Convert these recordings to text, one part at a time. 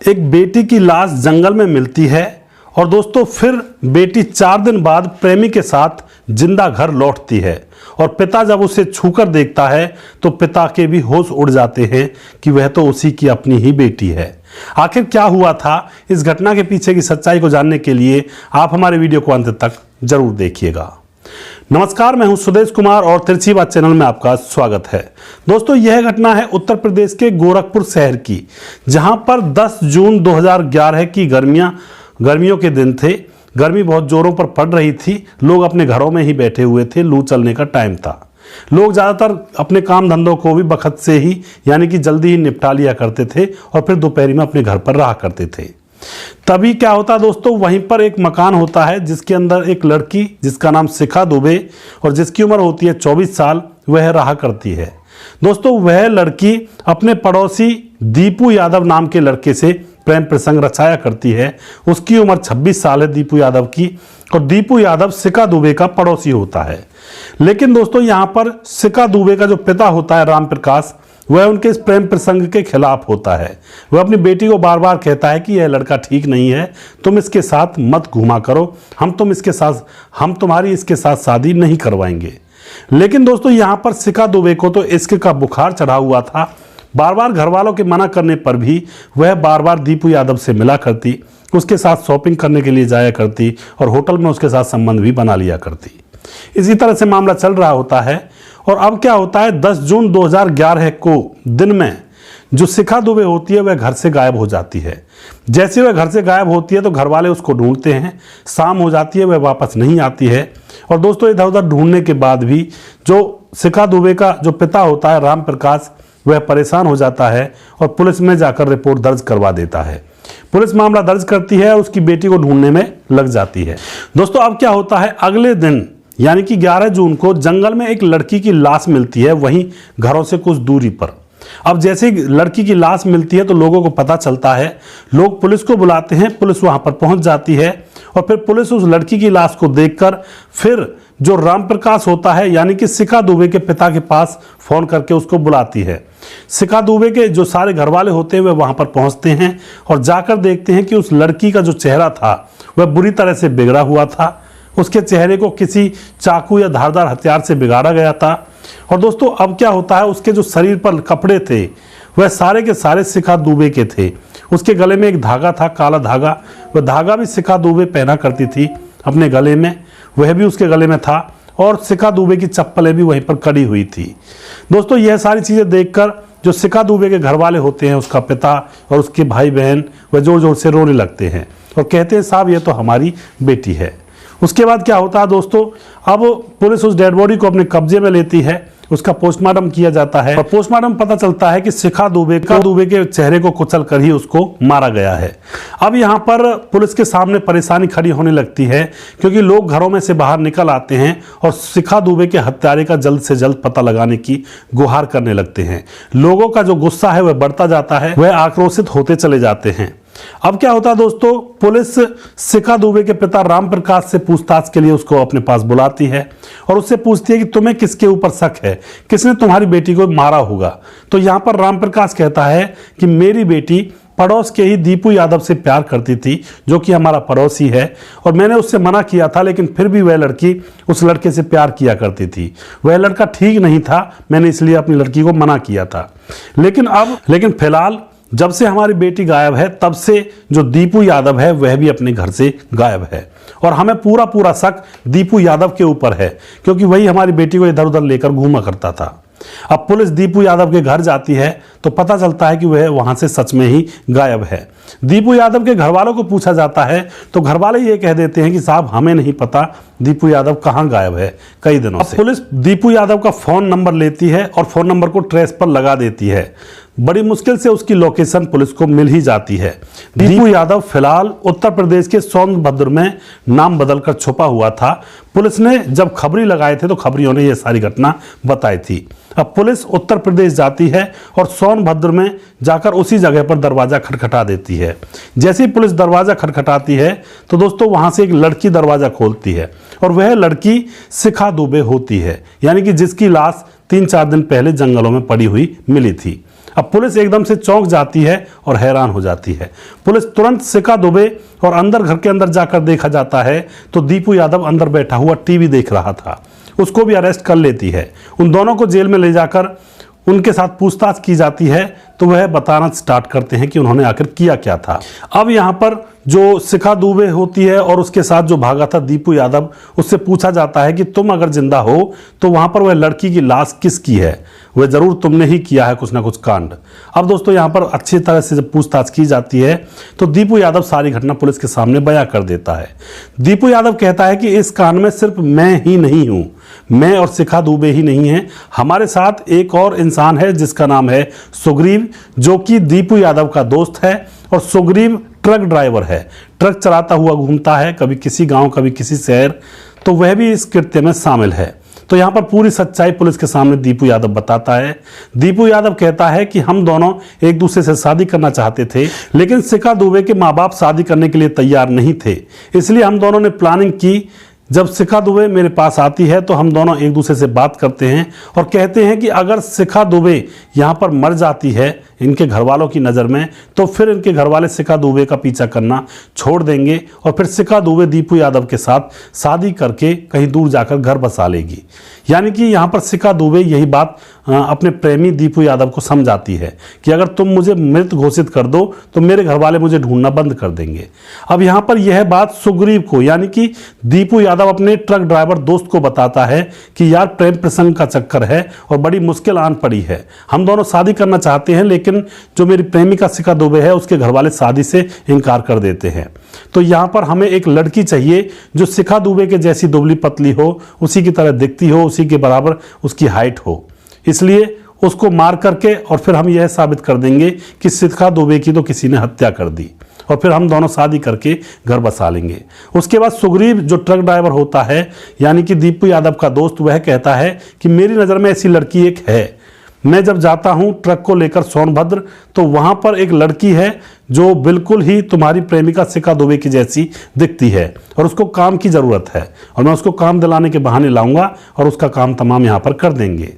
एक बेटी की लाश जंगल में मिलती है और दोस्तों फिर बेटी 4 दिन बाद प्रेमी के साथ जिंदा घर लौटती है और पिता जब उसे छूकर देखता है तो पिता के भी होश उड़ जाते हैं कि वह तो उसी की अपनी ही बेटी है। आखिर क्या हुआ था, इस घटना के पीछे की सच्चाई को जानने के लिए आप हमारे वीडियो को अंत तक जरूर देखिएगा। नमस्कार, मैं हूं सुदेश कुमार और तिरछी बात चैनल में आपका स्वागत है। दोस्तों, यह घटना है उत्तर प्रदेश के गोरखपुर शहर की, जहां पर 10 जून 2011 की गर्मियों के दिन थे। गर्मी बहुत जोरों पर पड़ रही थी। लोग अपने घरों में ही बैठे हुए थे। लू चलने का टाइम था। लोग ज़्यादातर अपने काम धंधों को भी बखत से ही यानी कि जल्दी ही निपटा लिया करते थे और फिर दोपहरी में अपने घर पर रहा करते थे। तभी क्या होता दोस्तों, वहीं पर एक मकान होता है जिसके अंदर एक लड़की जिसका नाम शिखा दुबे और जिसकी उम्र होती है 24 साल, वह रहा करती है। दोस्तों, वह लड़की अपने पड़ोसी दीपू यादव नाम के लड़के से प्रेम प्रसंग रचाया करती है। उसकी उम्र 26 साल है दीपू यादव की, और दीपू यादव शिखा दुबे का पड़ोसी होता है। लेकिन दोस्तों, यहाँ पर शिखा दुबे का जो पिता होता है राम प्रकाश, वह उनके इस प्रेम प्रसंग के खिलाफ होता है। वह अपनी बेटी को बार बार कहता है कि यह लड़का ठीक नहीं है, तुम इसके साथ मत घूमा करो, हम तुम्हारी इसके साथ शादी नहीं करवाएंगे। लेकिन दोस्तों, यहाँ पर शिखा दुबे को तो इश्क का बुखार चढ़ा हुआ था। बार बार घर वालों के मना करने पर भी वह बार बार दीपू यादव से मिला करती, उसके साथ शॉपिंग करने के लिए जाया करती और होटल में उसके साथ संबंध भी बना लिया करती। इसी तरह से मामला चल रहा होता है। और अब क्या होता है, 10 जून 2011 को दिन में जो शिखा दुबे होती है वह घर से गायब हो जाती है। जैसे वह घर से गायब होती है तो घर वाले उसको ढूंढते हैं। शाम हो जाती है, वह वापस नहीं आती है। और दोस्तों, इधर उधर ढूंढने के बाद भी जो शिखा दुबे का जो पिता होता है राम प्रकाश, वह परेशान हो जाता है और पुलिस में जाकर रिपोर्ट दर्ज करवा देता है। पुलिस मामला दर्ज करती है और उसकी बेटी को ढूंढने में लग जाती है। दोस्तों, अब क्या होता है, अगले दिन यानी कि 11 जून को जंगल में एक लड़की की लाश मिलती है, वहीं घरों से कुछ दूरी पर। अब जैसे लड़की की लाश मिलती है तो लोगों को पता चलता है। लोग पुलिस को बुलाते हैं, पुलिस वहां पर पहुंच जाती है और फिर पुलिस उस लड़की की लाश को देखकर फिर जो राम प्रकाश होता है यानी कि शिखा दुबे के पिता के पास फोन करके उसको बुलाती है। शिखा दुबे के जो सारे घर वाले होते हैं वे वहां पर पहुंचते हैं और जाकर देखते हैं कि उस लड़की का जो चेहरा था वह बुरी तरह से बिगड़ा हुआ था। उसके चेहरे को किसी चाकू या धारदार हथियार से बिगाड़ा गया था। और दोस्तों, अब क्या होता है, उसके जो शरीर पर कपड़े थे वह सारे के सारे शिखा दुबे के थे। उसके गले में एक धागा था, काला धागा। वह धागा भी शिखा दुबे पहना करती थी अपने गले में, वह भी उसके गले में था। और शिखा दुबे की चप्पलें भी वहीं पर कड़ी हुई थी। दोस्तों, यह सारी चीज़ें देखकर जो शिखा दुबे के घर वाले होते हैं, उसका पिता और उसके भाई बहन, वह जोर जोर से रोने लगते हैं और कहते हैं, साहब ये तो हमारी बेटी है। उसके बाद क्या होता है दोस्तों, अब पुलिस उस डेड बॉडी को अपने कब्जे में लेती है, उसका पोस्टमार्टम किया जाता है और पोस्टमार्टम पता चलता है कि शिखा दुबे के चेहरे को कुचल कर ही उसको मारा गया है। अब यहाँ पर पुलिस के सामने परेशानी खड़ी होने लगती है, क्योंकि लोग घरों में से बाहर निकल आते हैं और शिखा दुबे के हत्यारे का जल्द से जल्द पता लगाने की गुहार करने लगते हैं। लोगों का जो गुस्सा है वह बढ़ता जाता है, वह आक्रोशित होते चले जाते हैं। अब क्या होता है दोस्तों, पुलिस शिखा दुबे के पिता राम प्रकाश से पूछताछ के लिए उसको अपने पास बुलाती है और उससे पूछती है कि तुम्हें किसके ऊपर शक है, किसने तुम्हारी बेटी को मारा होगा। तो यहाँ पर राम प्रकाश कहता है कि मेरी बेटी पड़ोस के ही दीपू यादव से प्यार करती थी, जो कि हमारा पड़ोसी है, और मैंने उससे मना किया था, लेकिन फिर भी वह लड़की उस लड़के से प्यार किया करती थी। वह लड़का ठीक नहीं था, मैंने इसलिए अपनी लड़की को मना किया था। लेकिन फिलहाल जब से हमारी बेटी गायब है, तब से जो दीपू यादव है वह भी अपने घर से गायब है और हमें पूरा शक दीपू यादव के ऊपर है, क्योंकि वही हमारी बेटी को इधर उधर लेकर घूमा करता था। अब पुलिस दीपू यादव के घर जाती है तो पता चलता है कि वह वहां से सच में ही गायब है। दीपू यादव के घर वालों को पूछा जाता है तो घर वाले ये कह देते हैं कि साहब हमें नहीं पता दीपू यादव कहाँ गायब है कई दिनों से। पुलिस दीपू यादव का फोन नंबर लेती है और फोन नंबर को ट्रेस पर लगा देती है। बड़ी मुश्किल से उसकी लोकेशन पुलिस को मिल ही जाती है। दीपू यादव फिलहाल उत्तर प्रदेश के सोनभद्र में नाम बदलकर छुपा हुआ था। पुलिस ने जब खबरी लगाए थे तो खबरियों ने यह सारी घटना बताई थी। अब पुलिस उत्तर प्रदेश जाती है और सोनभद्र में जाकर उसी जगह पर दरवाजा खटखटा देती है। जैसे ही पुलिस दरवाजा खटखटाती है तो दोस्तों वहां से एक लड़की दरवाजा खोलती है और वह लड़की शिखा दुबे होती है, यानी कि जिसकी लाश 3-4 दिन पहले जंगलों में पड़ी हुई मिली थी। अब पुलिस एकदम से चौंक जाती है और हैरान हो जाती है। पुलिस तुरंत शिखा दुबे और अंदर घर के अंदर जाकर देखा जाता है तो दीपू यादव अंदर बैठा हुआ टीवी देख रहा था। उसको भी अरेस्ट कर लेती है। उन दोनों को जेल में ले जाकर उनके साथ पूछताछ की जाती है तो वह बताना स्टार्ट करते हैं कि उन्होंने आखिर किया क्या था। अब यहाँ पर जो शिखा दुबे होती है और उसके साथ जो भागा था दीपू यादव, उससे पूछा जाता है कि तुम अगर जिंदा हो तो वहां पर वह लड़की की लाश किसकी है? वह जरूर तुमने ही किया है कुछ ना कुछ कांड। अब दोस्तों यहाँ पर अच्छी तरह से जब पूछताछ की जाती है तो दीपू यादव सारी घटना पुलिस के सामने बयां कर देता है। दीपू यादव कहता है कि इस कांड में सिर्फ मैं ही नहीं हूं, मैं और शिखा दुबे ही नहीं है, हमारे साथ एक और इंसान है जिसका नाम है सुग्रीव, जो कि दीपू यादव का दोस्त है। और सुग्रीव ट्रक ड्राइवर है, ट्रक चलाता हुआ घूमता है, कभी किसी गांव कभी किसी शहर, तो वह भी इस कृत्य में शामिल है। तो यहाँ पर पूरी सच्चाई पुलिस के सामने दीपू यादव बताता है। दीपू यादव कहता है कि हम दोनों एक दूसरे से शादी करना चाहते थे, लेकिन शिखा दुबे के माँ बाप शादी करने के लिए तैयार नहीं थे, इसलिए हम दोनों ने प्लानिंग की। जब शिखा दुबे मेरे पास आती है तो हम दोनों एक दूसरे से बात करते हैं और कहते हैं कि अगर शिखा दुबे यहाँ पर मर जाती है इनके घर वालों की नज़र में तो फिर इनके घर वाले शिखा दुबे का पीछा करना छोड़ देंगे और फिर शिखा दुबे दीपू यादव के साथ शादी करके कहीं दूर जाकर घर बसा लेगी। यानी कि यहाँ पर शिखा दुबे यही बात अपने प्रेमी दीपू यादव को समझाती है कि अगर तुम मुझे मृत घोषित कर दो तो मेरे घर वाले मुझे ढूंढना बंद कर देंगे। अब यहाँ पर यह बात सुग्रीव को यानी कि दीपू यादव अपने ट्रक ड्राइवर दोस्त को बताता है कि यार प्रेम प्रसंग का चक्कर है और बड़ी मुश्किल आन पड़ी है, हम दोनों शादी करना चाहते हैं लेकिन जो मेरी प्रेमिका शिखा दुबे है उसके घर वाले शादी से इनकार कर देते हैं। तो यहाँ पर हमें एक लड़की चाहिए जो शिखा दुबे के जैसी दुबली पतली हो, उसी की तरह दिखती हो, उसी के बराबर उसकी हाइट हो, इसलिए उसको मार करके और फिर हम यह साबित कर देंगे कि शिखा दुबे की तो किसी ने हत्या कर दी और फिर हम दोनों शादी करके घर बसा लेंगे। उसके बाद सुग्रीव जो ट्रक ड्राइवर होता है यानी कि दीपू यादव का दोस्त, वह कहता है कि मेरी नज़र में ऐसी लड़की एक है। मैं जब जाता हूं ट्रक को लेकर सोनभद्र तो वहां पर एक लड़की है जो बिल्कुल ही तुम्हारी प्रेमिका शिखा दुबे की जैसी दिखती है और उसको काम की ज़रूरत है और मैं उसको काम दिलाने के बहाने लाऊंगा और उसका काम तमाम यहाँ पर कर देंगे।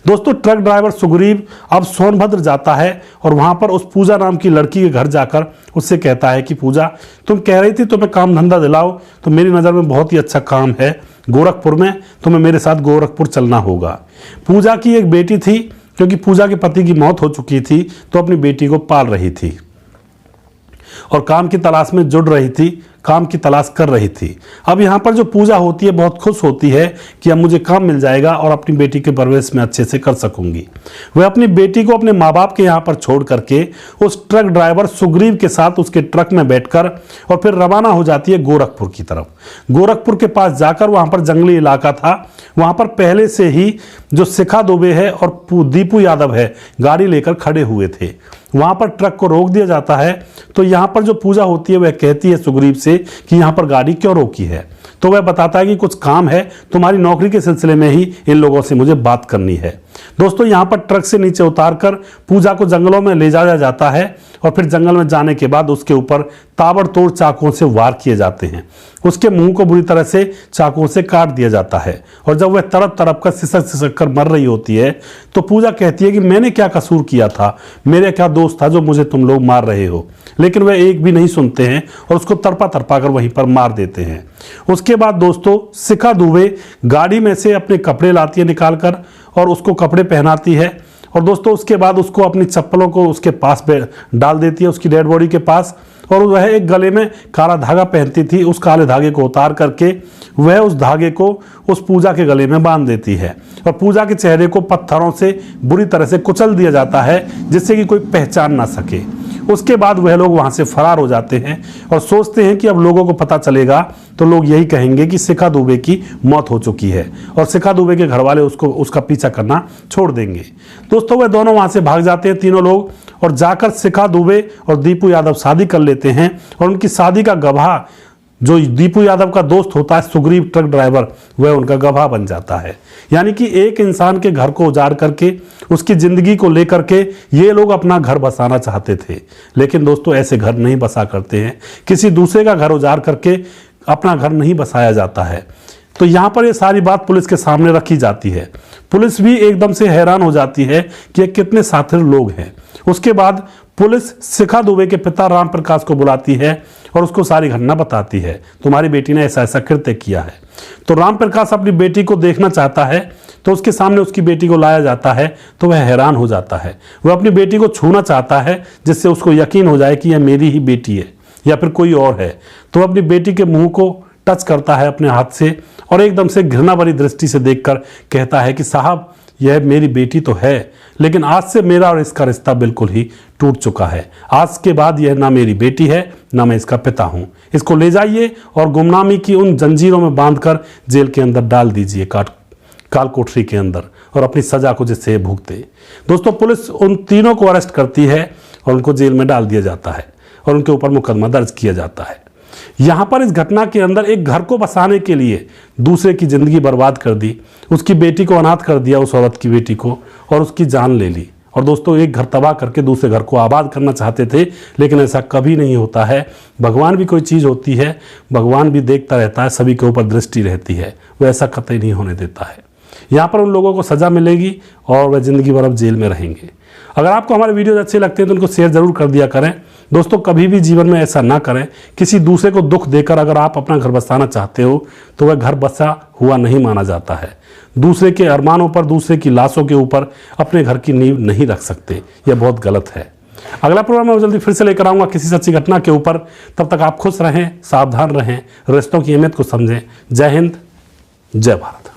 दोस्तों ट्रक ड्राइवर सुग्रीव अब सोनभद्र जाता है और वहां पर उस पूजा नाम की लड़की के घर जाकर उससे कहता है कि पूजा, तुम कह रही थी तुम्हें काम धंधा दिलाओ, तो मेरी नज़र में बहुत ही अच्छा काम है गोरखपुर में, तुम्हें मेरे साथ गोरखपुर चलना होगा। पूजा की एक बेटी थी, क्योंकि पूजा के पति की मौत हो चुकी थी तो अपनी बेटी को पाल रही थी और काम की तलाश में जुड़ रही थी, काम की तलाश कर रही थी। अब यहाँ पर जो पूजा होती है बहुत खुश होती है कि अब मुझे काम मिल जाएगा और अपनी बेटी के परवरिश में अच्छे से कर सकूंगी। वह अपनी बेटी को अपने माँ बाप के यहाँ पर छोड़ करके उस ट्रक ड्राइवर सुग्रीव के साथ उसके ट्रक में बैठकर और फिर रवाना हो जाती है गोरखपुर की तरफ। गोरखपुर के पास जाकर वहाँ पर जंगली इलाका था, वहाँ पर पहले से ही जो शिखा दुबे है और दीपू यादव है गाड़ी लेकर खड़े हुए थे। वहाँ पर ट्रक को रोक दिया जाता है तो यहाँ पर जो पूजा होती है वह कहती है सुग्रीव से कि यहाँ पर गाड़ी क्यों रोकी है, तो वह बताता है कि कुछ काम है, तुम्हारी नौकरी के सिलसिले में ही इन लोगों से मुझे बात करनी है। दोस्तों यहाँ पर ट्रक से नीचे उतारकर पूजा को जंगलों में ले जाया जाता है और फिर जंगल में जाने के बाद उसके ऊपर ताबड़तोड़ चाकुओं से वार किए जाते हैं। उसके मुंह को बुरी तरह से चाकुओं से काट दिया जाता है और जब वह तड़प तड़प कर सिसक सिसक कर मर रही होती है तो पूजा कहती है कि मैंने क्या कसूर किया था, मेरे क्या दोस्त था जो मुझे तुम लोग मार रहे हो, लेकिन वह एक भी नहीं सुनते हैं और उसको तड़पा तड़पा कर वहीं पर मार देते हैं। उसके बाद दोस्तों शिखा दुबे गाड़ी में से अपने कपड़े लाती है निकाल कर और उसको कपड़े पहनाती है और दोस्तों उसके बाद उसको अपनी चप्पलों को उसके पास डाल देती है, उसकी डेड बॉडी के पास, और वह एक गले में काला धागा पहनती थी, उस काले धागे को उतार करके वह उस धागे को उस पूजा के गले में बांध देती है और पूजा के चेहरे को पत्थरों से बुरी तरह से कुचल दिया जाता है जिससे कि कोई पहचान ना सके। उसके बाद वह लोग वहां से फरार हो जाते हैं और सोचते हैं कि अब लोगों को पता चलेगा तो लोग यही कहेंगे कि शिखा दुबे की मौत हो चुकी है और शिखा दुबे के घर वाले उसका पीछा करना छोड़ देंगे। दोस्तों वह दोनों वहां से भाग जाते हैं तीनों लोग और जाकर शिखा दुबे और दीपू यादव शादी कर लेते हैं और उनकी शादी का गवाह जो दीपू यादव का दोस्त होता है सुग्रीव ट्रक ड्राइवर, वह उनका गवाह बन जाता है। यानी कि एक इंसान के घर को उजाड़ करके उसकी जिंदगी को लेकर के ये लोग अपना घर बसाना चाहते थे, लेकिन दोस्तों ऐसे घर नहीं बसा करते हैं, किसी दूसरे का घर उजाड़ करके अपना घर नहीं बसाया जाता है। तो यहाँ पर ये सारी बात पुलिस के सामने रखी जाती है। पुलिस भी एकदम से हैरान हो जाती है कि ये कितने साथिर लोग हैं। उसके बाद पुलिस शिखा दुबे के पिता राम प्रकाश को बुलाती है और उसको सारी घटना बताती है, तुम्हारी बेटी ने ऐसा ऐसा कृत्य किया है। तो राम प्रकाश अपनी बेटी को देखना चाहता है, तो उसके सामने उसकी बेटी को लाया जाता है, तो वह हैरान हो जाता है। वह अपनी बेटी को छूना चाहता है जिससे उसको यकीन हो जाए कि यह मेरी ही बेटी है या फिर कोई और है। तो अपनी बेटी के मुंह को टच करता है अपने हाथ से और एकदम से घृणा भरी दृष्टि से देखकर कहता है कि साहब, यह मेरी बेटी तो है, लेकिन आज से मेरा और इसका रिश्ता बिल्कुल ही टूट चुका है। आज के बाद यह ना मेरी बेटी है, ना मैं इसका पिता हूं। इसको ले जाइए और गुमनामी की उन जंजीरों में बांधकर जेल के अंदर डाल दीजिए, काल कोठरी के अंदर, और अपनी सजा को जिससे भुगते। दोस्तों, पुलिस उन तीनों को अरेस्ट करती है और उनको जेल में डाल दिया जाता है और उनके ऊपर मुकदमा दर्ज किया जाता है। यहां पर इस घटना के अंदर एक घर को बसाने के लिए दूसरे की जिंदगी बर्बाद कर दी, उसकी बेटी को अनाथ कर दिया, उस औरत की बेटी को, और उसकी जान ले ली। और दोस्तों, एक घर तबाह करके दूसरे घर को आबाद करना चाहते थे, लेकिन ऐसा कभी नहीं होता है। भगवान भी कोई चीज़ होती है, भगवान भी देखता रहता है, सभी के ऊपर दृष्टि रहती है, वो ऐसा कतई नहीं होने देता है। यहाँ पर उन लोगों को सज़ा मिलेगी और वह ज़िंदगी भर अब जेल में रहेंगे। अगर आपको हमारे वीडियोज अच्छे लगते हैं तो उनको शेयर ज़रूर कर दिया करें। दोस्तों, कभी भी जीवन में ऐसा ना करें, किसी दूसरे को दुख देकर अगर आप अपना घर बसाना चाहते हो तो वह घर बसा हुआ नहीं माना जाता है। दूसरे के अरमानों पर, दूसरे की लाशों के ऊपर अपने घर की नींव नहीं रख सकते, यह बहुत गलत है। अगला प्रोग्राम मैं जल्दी फिर से लेकर आऊँगा किसी सच्ची घटना के ऊपर। तब तक आप खुश रहें, सावधान रहें, रिश्तों की अहमियत को समझें। जय हिंद, जय भारत।